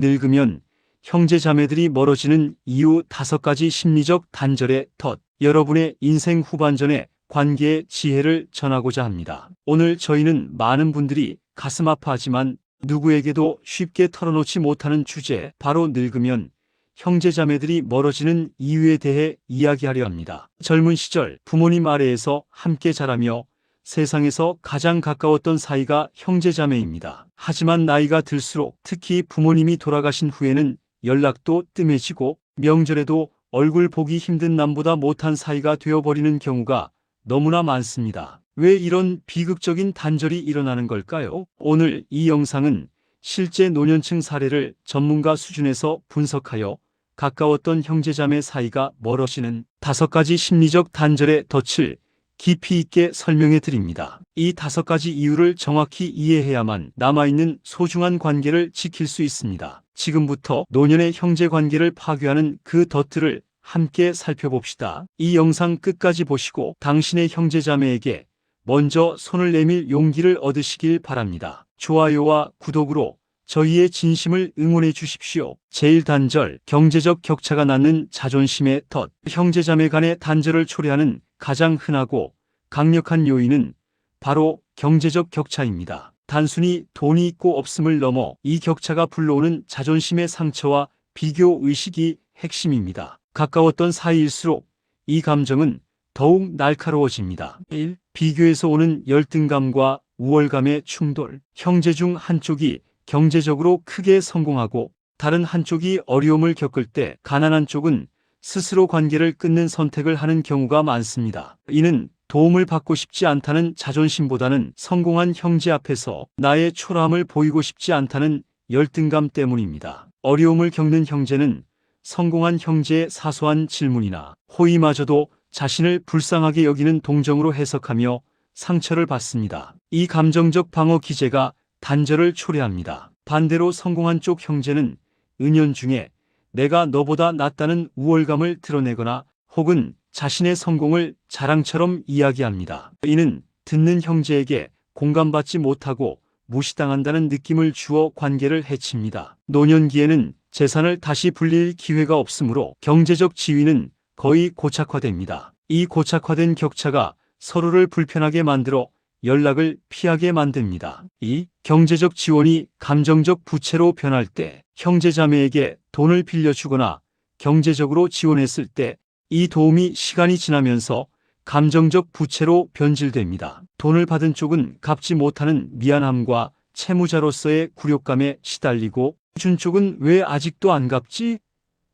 늙으면 형제자매들이 멀어지는 이유 5가지 심리적 단절의 덫. 여러분의 인생 후반전의 관계의 지혜를 전하고자 합니다. 오늘 저희는 많은 분들이 가슴 아파하지만 누구에게도 쉽게 털어놓지 못하는 주제, 바로 늙으면 형제자매들이 멀어지는 이유에 대해 이야기하려 합니다. 젊은 시절 부모님 아래에서 함께 자라며 세상에서 가장 가까웠던 사이가 형제자매입니다. 하지만 나이가 들수록, 특히 부모님이 돌아가신 후에는 연락도 뜸해지고 명절에도 얼굴 보기 힘든 남보다 못한 사이가 되어버리는 경우가 너무나 많습니다. 왜 이런 비극적인 단절이 일어나는 걸까요? 오늘 이 영상은 실제 노년층 사례를 전문가 수준에서 분석하여 가까웠던 형제자매 사이가 멀어지는 5가지 심리적 단절의 덫을 깊이 있게 설명해 드립니다. 이 5가지 이유를 정확히 이해해야만 남아있는 소중한 관계를 지킬 수 있습니다. 지금부터 노년의 형제 관계를 파괴하는 그 덫들을 함께 살펴봅시다. 이 영상 끝까지 보시고 당신의 형제자매에게 먼저 손을 내밀 용기를 얻으시길 바랍니다. 좋아요와 구독으로 저희의 진심을 응원해 주십시오. 제1단절, 경제적 격차가 낳는 자존심의 덫. 형제자매 간의 단절을 초래하는 가장 흔하고 강력한 요인은 바로 경제적 격차입니다. 단순히 돈이 있고 없음을 넘어 이 격차가 불러오는 자존심의 상처와 비교의식이 핵심입니다. 가까웠던 사이일수록 이 감정은 더욱 날카로워집니다. 1. 비교에서 오는 열등감과 우월감의 충돌. 형제 중 한쪽이 경제적으로 크게 성공하고 다른 한쪽이 어려움을 겪을 때 가난한 쪽은 스스로 관계를 끊는 선택을 하는 경우가 많습니다. 이는 도움을 받고 싶지 않다는 자존심보다는 성공한 형제 앞에서 나의 초라함을 보이고 싶지 않다는 열등감 때문입니다. 어려움을 겪는 형제는 성공한 형제의 사소한 질문이나 호의마저도 자신을 불쌍하게 여기는 동정으로 해석하며 상처를 받습니다. 이 감정적 방어 기제가 단절을 초래합니다. 반대로 성공한 쪽 형제는 은연중에 내가 너보다 낫다는 우월감을 드러내거나 혹은 자신의 성공을 자랑처럼 이야기합니다. 이는 듣는 형제에게 공감받지 못하고 무시당한다는 느낌을 주어 관계를 해칩니다. 노년기에는 재산을 다시 불릴 기회가 없으므로 경제적 지위는 거의 고착화됩니다. 이 고착화된 격차가 서로를 불편하게 만들어 연락을 피하게 만듭니다. 2. 경제적 지원이 감정적 부채로 변할 때. 형제자매에게 돈을 빌려주거나 경제적으로 지원했을 때 이 도움이 시간이 지나면서 감정적 부채로 변질됩니다. 돈을 받은 쪽은 갚지 못하는 미안함과 채무자로서의 굴욕감에 시달리고 준 쪽은 왜 아직도 안 갚지?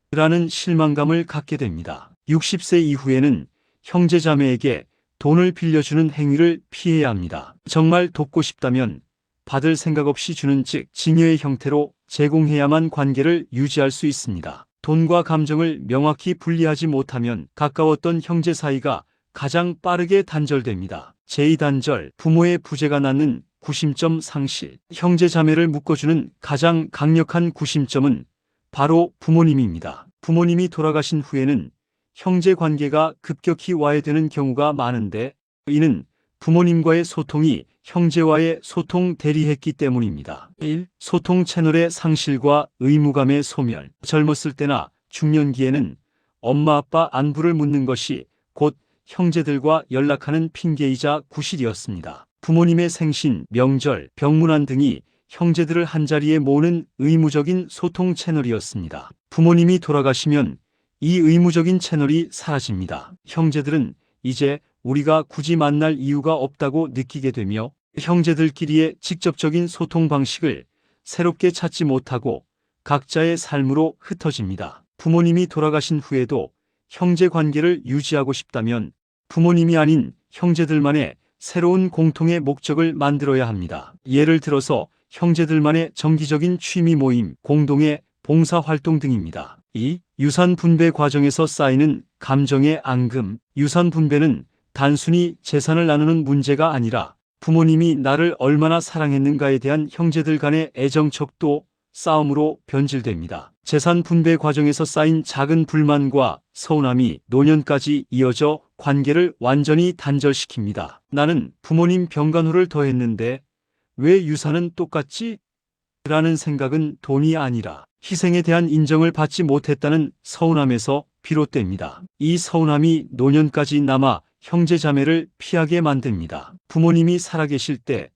라는 실망감을 갖게 됩니다. 60세 이후에는 형제자매에게 돈을 빌려주는 행위를 피해야 합니다. 정말 돕고 싶다면 받을 생각 없이 주는, 즉 증여의 형태로 제공해야만 관계를 유지할 수 있습니다. 돈과 감정을 명확히 분리하지 못하면 가까웠던 형제 사이가 가장 빠르게 단절됩니다. 제2단절, 부모의 부재가 낳는 구심점 상실. 형제자매를 묶어주는 가장 강력한 구심점은 바로 부모님입니다. 부모님이 돌아가신 후에는 형제 관계가 급격히 와해되는 경우가 많은데 이는 부모님과의 소통이 형제와의 소통 대리했기 때문입니다. 1. 소통 채널의 상실과 의무감의 소멸. 젊었을 때나 중년기에는 엄마 아빠 안부를 묻는 것이 곧 형제들과 연락하는 핑계이자 구실이었습니다. 부모님의 생신, 명절, 병문안 등이 형제들을 한자리에 모으는 의무적인 소통 채널이었습니다. 부모님이 돌아가시면 이 의무적인 채널이 사라집니다. 형제들은 이제 우리가 굳이 만날 이유가 없다고 느끼게 되며 형제들끼리의 직접적인 소통 방식을 새롭게 찾지 못하고 각자의 삶으로 흩어집니다. 부모님이 돌아가신 후에도 형제 관계를 유지하고 싶다면 부모님이 아닌 형제들만의 새로운 공통의 목적을 만들어야 합니다. 예를 들어서 형제들만의 정기적인 취미 모임, 공동의 봉사활동 등입니다. 2. 유산 분배 과정에서 쌓이는 감정의 앙금. 유산 분배는 단순히 재산을 나누는 문제가 아니라 부모님이 나를 얼마나 사랑했는가에 대한 형제들 간의 애정 척도 싸움으로 변질됩니다. 재산 분배 과정에서 쌓인 작은 불만과 서운함이 노년까지 이어져 관계를 완전히 단절시킵니다. 나는 부모님 병간호를 더 했는데 왜 유산은 똑같지? 라는 생각은 돈이 아니라 희생에 대한 인정을 받지 못했다는 서운함에서 비롯됩니다. 이 서운함이 노년까지 남아 형제자매를 피하게 만듭니다. 부모님이 살아계실 때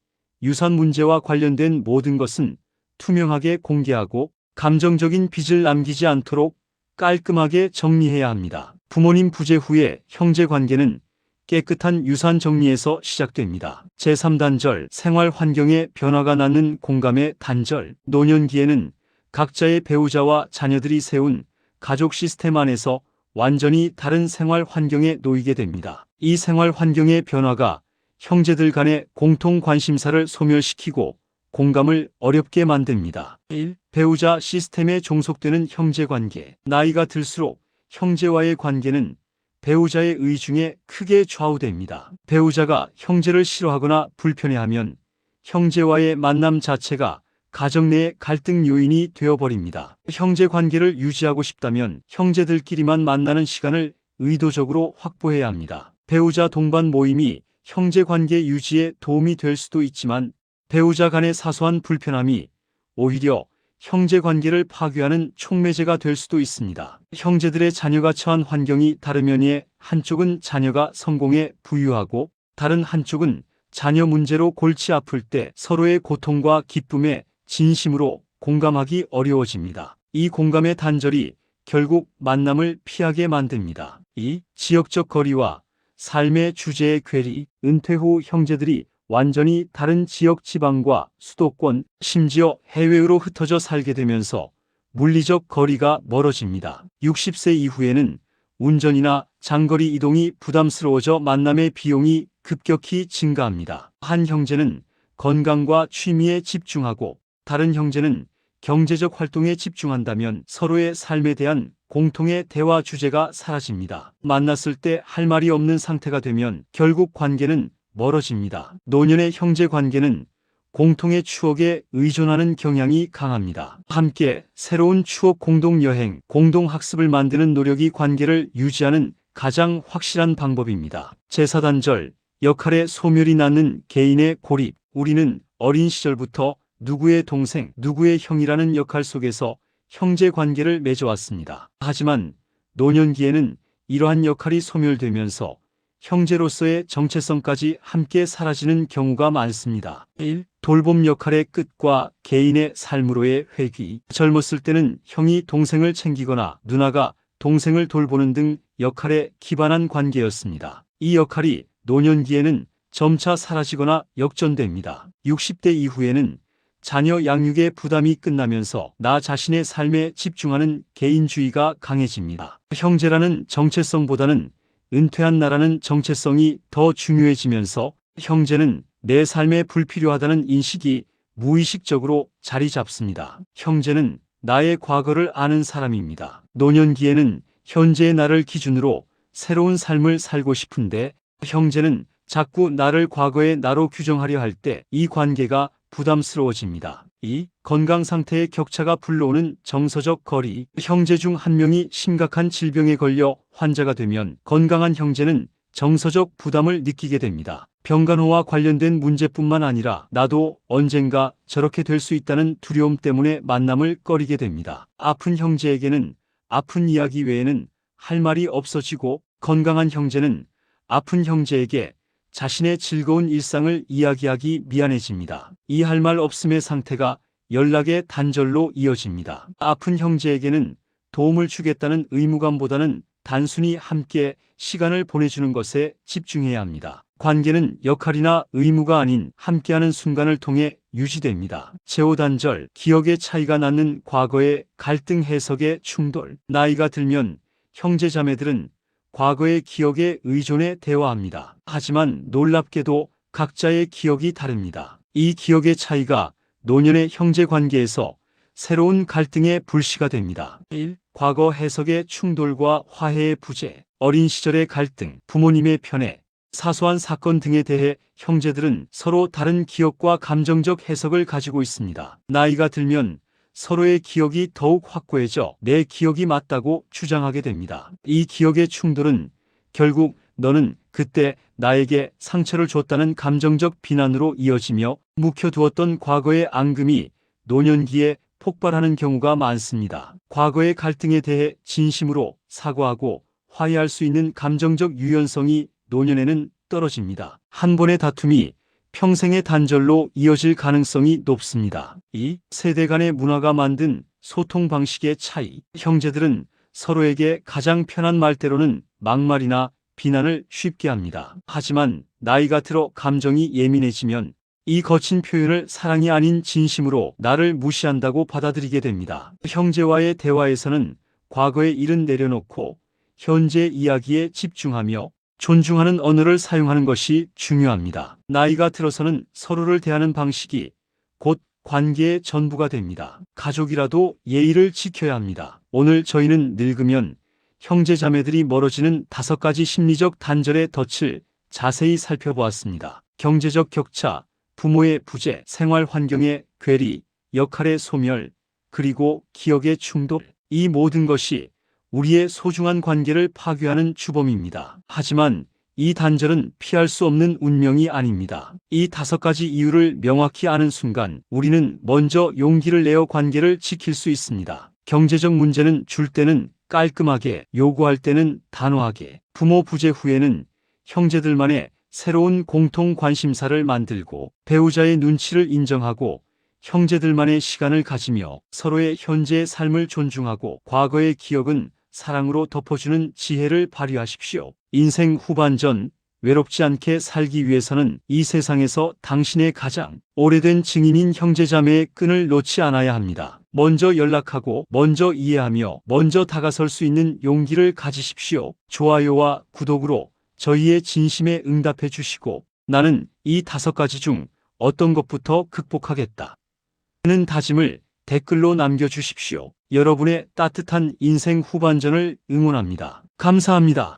유산 문제와 관련된 모든 것은 투명하게 공개하고 감정적인 빚을 남기지 않도록 깔끔하게 정리해야 합니다. 부모님 부재 후에 형제 관계는 깨끗한 유산 정리에서 시작됩니다. 제3단절 생활 환경에 변화가 나는 공감의 단절. 노년기에는 각자의 배우자와 자녀들이 세운 가족 시스템 안에서 완전히 다른 생활 환경에 놓이게 됩니다. 이 생활 환경의 변화가 형제들 간의 공통 관심사를 소멸시키고 공감을 어렵게 만듭니다. 1. 배우자 시스템에 종속되는 형제관계. 나이가 들수록 형제와의 관계는 배우자의 의중에 크게 좌우됩니다. 배우자가 형제를 싫어하거나 불편해하면 형제와의 만남 자체가 가정 내의 갈등 요인이 되어버립니다. 형제 관계를 유지하고 싶다면 형제들끼리만 만나는 시간을 의도적으로 확보해야 합니다. 배우자 동반 모임이 형제 관계 유지에 도움이 될 수도 있지만 배우자 간의 사소한 불편함이 오히려 형제 관계를 파괴하는 촉매제가 될 수도 있습니다. 형제들의 자녀가 처한 환경이 다르면에 한쪽은 자녀가 성공에 부유하고 다른 한쪽은 자녀 문제로 골치 아플 때 서로의 고통과 기쁨에 진심으로 공감하기 어려워집니다. 이 공감의 단절이 결국 만남을 피하게 만듭니다. 2. 지역적 거리와 삶의 주제의 괴리. 은퇴 후 형제들이 완전히 다른 지역 지방과 수도권, 심지어 해외로 흩어져 살게 되면서 물리적 거리가 멀어집니다. 60세 이후에는 운전이나 장거리 이동이 부담스러워져 만남의 비용이 급격히 증가합니다. 한 형제는 건강과 취미에 집중하고 다른 형제는 경제적 활동에 집중한다면 서로의 삶에 대한 공통의 대화 주제가 사라집니다. 만났을 때 할 말이 없는 상태가 되면 결국 관계는 멀어집니다. 노년의 형제 관계는 공통의 추억에 의존하는 경향이 강합니다. 함께 새로운 추억 공동 여행, 공동 학습을 만드는 노력이 관계를 유지하는 가장 확실한 방법입니다. 제4단절 역할의 소멸이 낳는 개인의 고립. 우리는 어린 시절부터 누구의 동생, 누구의 형이라는 역할 속에서 형제 관계를 맺어왔습니다. 하지만 노년기에는 이러한 역할이 소멸되면서 형제로서의 정체성까지 함께 사라지는 경우가 많습니다. 1. 돌봄 역할의 끝과 개인의 삶으로의 회귀. 젊었을 때는 형이 동생을 챙기거나 누나가 동생을 돌보는 등 역할에 기반한 관계였습니다. 이 역할이 노년기에는 점차 사라지거나 역전됩니다. 60대 이후에는 자녀 양육의 부담이 끝나면서 나 자신의 삶에 집중하는 개인주의가 강해집니다. 형제라는 정체성보다는 은퇴한 나라는 정체성이 더 중요해지면서 형제는 내 삶에 불필요하다는 인식이 무의식적으로 자리 잡습니다. 형제는 나의 과거를 아는 사람입니다. 노년기에는 현재의 나를 기준으로 새로운 삶을 살고 싶은데 형제는 자꾸 나를 과거의 나로 규정하려 할 때 이 관계가 부담스러워집니다. 2. 건강 상태의 격차가 불러오는 정서적 거리. 형제 중 한 명이 심각한 질병에 걸려 환자가 되면 건강한 형제는 정서적 부담을 느끼게 됩니다. 병간호와 관련된 문제뿐만 아니라 나도 언젠가 저렇게 될 수 있다는 두려움 때문에 만남을 꺼리게 됩니다. 아픈 형제에게는 아픈 이야기 외에는 할 말이 없어지고 건강한 형제는 아픈 형제에게 자신의 즐거운 일상을 이야기하기 미안해집니다. 이 할 말 없음의 상태가 연락의 단절로 이어집니다. 아픈 형제에게는 도움을 주겠다는 의무감보다는 단순히 함께 시간을 보내주는 것에 집중해야 합니다. 관계는 역할이나 의무가 아닌 함께하는 순간을 통해 유지됩니다. 제5단절 기억의 차이가 낳는 과거의 갈등 해석의 충돌. 나이가 들면 형제자매들은 과거의 기억에 의존해 대화합니다. 하지만 놀랍게도 각자의 기억이 다릅니다. 이 기억의 차이가 노년의 형제 관계에서 새로운 갈등의 불씨가 됩니다. 1. 과거 해석의 충돌과 화해의 부재. 어린 시절의 갈등, 부모님의 편애, 사소한 사건 등에 대해 형제들은 서로 다른 기억과 감정적 해석을 가지고 있습니다. 나이가 들면 서로의 기억이 더욱 확고해져 내 기억이 맞다고 주장하게 됩니다. 이 기억의 충돌은 결국 너는 그때 나에게 상처를 줬다는 감정적 비난으로 이어지며 묵혀두었던 과거의 앙금이 노년기에 폭발하는 경우가 많습니다. 과거의 갈등에 대해 진심으로 사과하고 화해할 수 있는 감정적 유연성이 노년에는 떨어집니다. 한 번의 다툼이 평생의 단절로 이어질 가능성이 높습니다. 이 세대 간의 문화가 만든 소통 방식의 차이. 형제들은 서로에게 가장 편한 말대로는 막말이나 비난을 쉽게 합니다. 하지만 나이가 들어 감정이 예민해지면 이 거친 표현을 사랑이 아닌 진심으로 나를 무시한다고 받아들이게 됩니다. 형제와의 대화에서는 과거의 일은 내려놓고 현재 이야기에 집중하며 존중하는 언어를 사용하는 것이 중요합니다. 나이가 들어서는 서로를 대하는 방식이 곧 관계의 전부가 됩니다. 가족이라도 예의를 지켜야 합니다. 오늘 저희는 늙으면 형제 자매들이 멀어지는 5가지 심리적 단절의 덫을 자세히 살펴보았습니다. 경제적 격차, 부모의 부재, 생활 환경의 괴리, 역할의 소멸, 그리고 기억의 충돌. 이 모든 것이 우리의 소중한 관계를 파괴하는 주범입니다. 하지만 이 단절은 피할 수 없는 운명이 아닙니다. 이 5가지 이유를 명확히 아는 순간 우리는 먼저 용기를 내어 관계를 지킬 수 있습니다. 경제적 문제는 줄 때는 깔끔하게, 요구할 때는 단호하게. 부모 부재 후에는 형제들만의 새로운 공통 관심사를 만들고 배우자의 눈치를 인정하고 형제들만의 시간을 가지며 서로의 현재의 삶을 존중하고 과거의 기억은 사랑으로 덮어주는 지혜를 발휘하십시오. 인생 후반전 외롭지 않게 살기 위해서는 이 세상에서 당신의 가장 오래된 증인인 형제자매의 끈을 놓지 않아야 합니다. 먼저 연락하고 먼저 이해하며 먼저 다가설 수 있는 용기를 가지십시오. 좋아요와 구독으로 저희의 진심에 응답해 주시고 나는 이 5가지 중 어떤 것부터 극복하겠다 는 다짐을 댓글로 남겨주십시오. 여러분의 따뜻한 인생 후반전을 응원합니다. 감사합니다.